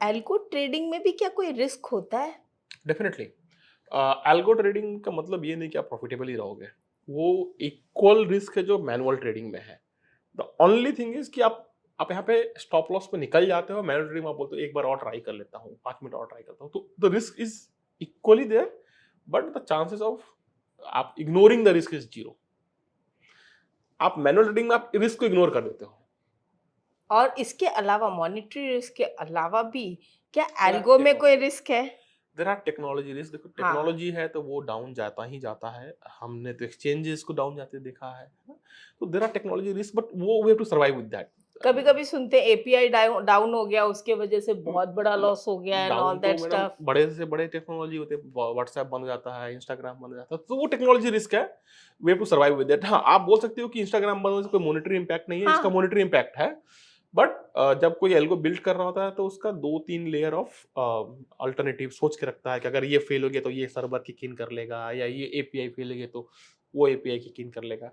Algo trading में भी क्या कोई रिस्क होता है? डेफिनेटली। एल्गो ट्रेडिंग का मतलब ये नहीं कि आप प्रॉफिटेबल ही रहोगे, वो इक्वल रिस्क है जो मैनुअल ट्रेडिंग में है। द ओनली थिंग इज कि आप यहाँ पे स्टॉप लॉस पे निकल जाते हो, मैनुअल ट्रेडिंग में आप बोलते हो एक बार और ट्राई कर लेता हूँ, 5 मिनट और ट्राई करता हूँ, तो the risk is equally there, but the chances of आप ignoring the risk is zero. आप मैनुअल ट्रेडिंग में आप रिस्क को इग्नोर कर देते हो। और इसके अलावा मॉनेटरी रिस्क के अलावा भी क्या देयर आर एल्गो में कोई रिस्क है? Technology risk. देखो, हाँ, टेक्नोलॉजी है तो वो डाउन जाता ही जाता है, हमने तो एक्सचेंजेस को डाउन जाते देखा है ना? तो there are technology risk, but वो we have to survive with that. कभी-कभी सुनते हैं एपीआई डाउन हो गया, उसके वजह से बहुत बड़ा लॉस हो गया एंड ऑल डाउन तो दैट मैडम स्टफ। बड़े से बड़े टेक्नोलॉजी होते हैं, व्हाट्सएप बंद हो जाता है, इंस्टाग्राम बंद हो जाता है, तो वो टेक्नोलॉजी रिस्क है। We have to survive with that. हाँ, आप बोल सकते हो कि इंस्टाग्राम बंद होने से कोई मॉनेटरी इंपैक्ट नहीं है, इसका हाँ, मॉनेटरी इंपैक्ट है। बट जब कोई एल्गो बिल्ड कर रहा होता है तो उसका 2-3 लेयर ऑफ अल्टरनेटिव सोच के रखता है कि अगर ये फेल हो गया तो ये सर्वर किक इन कर लेगा, या ये एपीआई फेल हो गया तो वो एपीआई किक इन कर लेगा।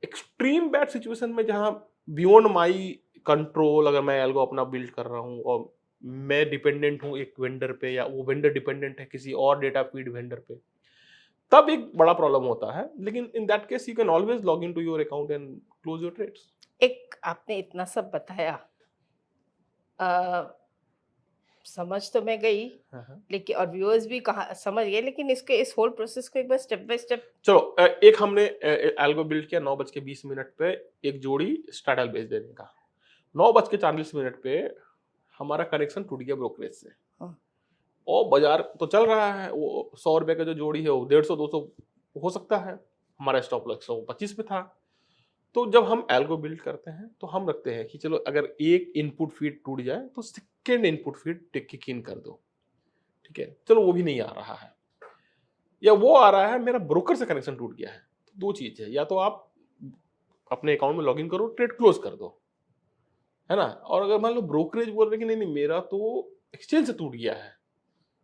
एक्सट्रीम बैड सिचुएशन में जहाँ बियॉन्ड माई कंट्रोल, अगर मैं एल्गो अपना बिल्ड कर रहा हूँ और मैं डिपेंडेंट हूँ एक वेंडर पे, या वो वेंडर डिपेंडेंट है किसी और डेटा फीड वेंडर पे, तब एक बड़ा प्रॉब्लम होता है। लेकिन in that case you can always log in to your account and close your trades. एक आपने इतना सब बताया, अ, समझ तो मैं गई, हाँ, हाँ। लेकिन और व्यूअर्स भी कहा समझ गए, लेकिन इसके इस होल प्रोसेस को एक बार स्टेप बाय स्टेप। चलो, एक हमने एल्गो बिल्ड किया 9:20 पे, एक जोड़ी स्टार्टल बेच देने का। 9:40 पे हमारा कनेक्शन टूट गया ब्रोकरेज से, हाँ, और बाजार तो चल रहा है, वो 100 रुपए का जो जोड़ी है वो 150-200 हो सकता है। हमारा स्टॉप लॉस 125 पे था। तो जब हम एल्गो बिल्ड करते हैं तो हम रखते हैं कि चलो अगर एक इनपुट फीड टूट जाए तो second input feed kick in कर दो। ठीक है, चलो वो भी नहीं आ रहा है, या वो आ रहा है मेरा ब्रोकर से कनेक्शन टूट गया है, तो दो चीज है, या तो आप अपने अकाउंट में लॉग इन करो, ट्रेड क्लोज कर दो, है ना। और अगर मान लो ब्रोकरेज बोल रहे कि नहीं नहीं मेरा तो एक्सचेंज से टूट गया है,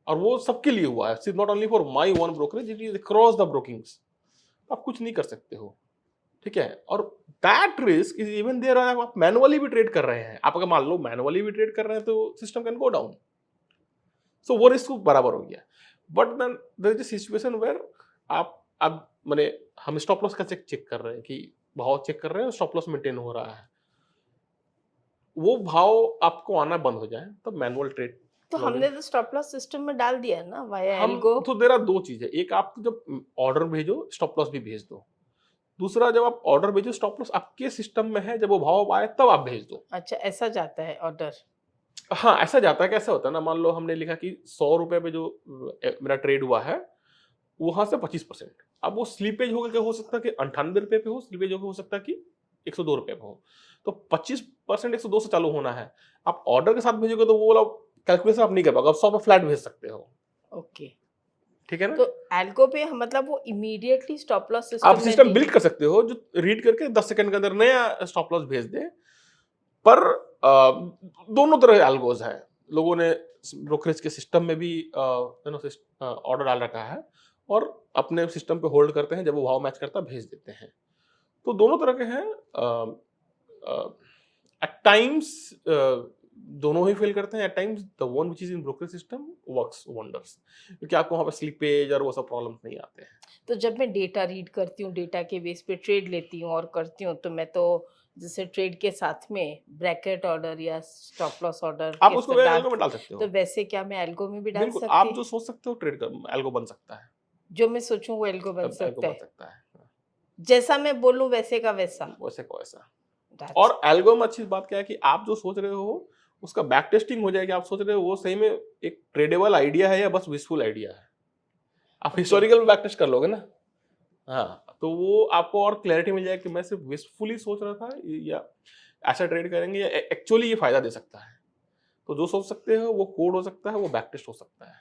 और वो सबके लिए हुआ है, सिर्फ not only for my one brokerage, it is across the brokings, आप कुछ नहीं कर सकते हो। ठीक है, और that risk is even there, आप मैनुअली भी ट्रेड कर रहे हैं, आप अगर मान लो मैनुअली भी ट्रेड कर रहे हैं तो system can go down. So वो रिस्क बराबर हो गया। But then there is a situation where आप अब माने हम स्टॉप लॉस का चेक कर रहे हैं कि भाव चेक कर रहे हैं, स्टॉप लॉस मेंटेन हो रहा है, वो भाव आपको आना बंद हो जाए तब मैनुअल ट्रेड तो लॉग इन। हमने तो स्टॉप लॉस सिस्टम में डाल दिया है ना वाया हम एल्गो। तो देर आर दो चीजें, एक आप जब ऑर्डर भेजो स्टॉप लॉस भी भेज दो, दूसरा जब आप ऑर्डर भेजो स्टॉप लॉस आपके सिस्टम में है, जब वो भाव आए तब आप भेज दो। अच्छा, ऐसा जाता है ऑर्डर। हाँ, ऐसा जाता है। कैसा होता है ना, मान लो हमने लिखा कि 100 रुपए पे जो मेरा ट्रेड हुआ है, वहां से 25%, अब वो स्लीपेज होकर के हो सकता है कि 98 रुपए पे हो, स्लीपेज होकर हो सकता है कि 102 रुपए पे हो, तो 25% 102 से चालू होना है। आप ऑर्डर के साथ भेजोगे तो वो वाला कैलकुलेशन आप नहीं कर पाओगे, आप 100 पे फ्लैट भेज सकते हो। ओके। ठीक है ना। तो एल्गो पे मतलब वो इमीडिएटली स्टॉप लॉस आप सिस्टम में सिस्टम नहीं। बिल्ड कर सकते हो जो रीड करके 10 सेकंड के अंदर नया स्टॉप लॉस भेज दे। पर दोनों तरह एल्गोज है, लोगों ने ब्रोकरेज के सिस्टम में भी ऑर्डर डाल रखा है, और अपने सिस्टम पे होल्ड करते हैं, जब वो भाव मैच करता है भेज देते हैं। तो दोनों तरह के हैं। एट टाइम्स दोनों ही फेल करते हैं, at times the one which is in brokerage system works wonders, क्योंकि आपको वहां पे स्लिपेज और वो सब प्रॉब्लम्स नहीं आते हैं। तो जब मैं डेटा रीड करती हूँ, डेटा के बेस पे ट्रेड लेती हूँ और करती हूँ, तो मैं तो जैसे ट्रेड के साथ में ब्रैकेट ऑर्डर या स्टॉप लॉस ऑर्डर आप के उसको साथ एल्गो में डाल सकते तो हो। वैसे क्या मैं एल्गो में भी डाल बिल्कुल, आप सकती? जो सोच सकते हो ट्रेड कर एल्गो बन सकता है, जो मैं सोचूं वो एल्गो बन तब एल्गो सकता बन है। सकता है। हाँ, जैसा मैं बोलूं वैसे का वैसा। वैसे को वैसा। दैट्स। और एल्गो में अच्छी बात क्या है कि आप जो सोच रहे हो उसका बैक टेस्टिंग हो जाएगी, आप सोच रहे हो वो सही में एक ट्रेडेबल आइडिया है या बस विशफुल आइडिया है, आप ओके। हिस्टोरिकल बैक टेस्ट कर लोगे ना। हाँ, तो वो आपको और क्लैरिटी मिल जाएगी कि मैं सिर्फ विशफुली सोच रहा था, या ऐसा ट्रेड करेंगे, या एक्चुअली ये फायदा दे सकता है। तो जो सोच सकते हो वो कोड हो सकता है, वो बैक टेस्ट हो सकता है।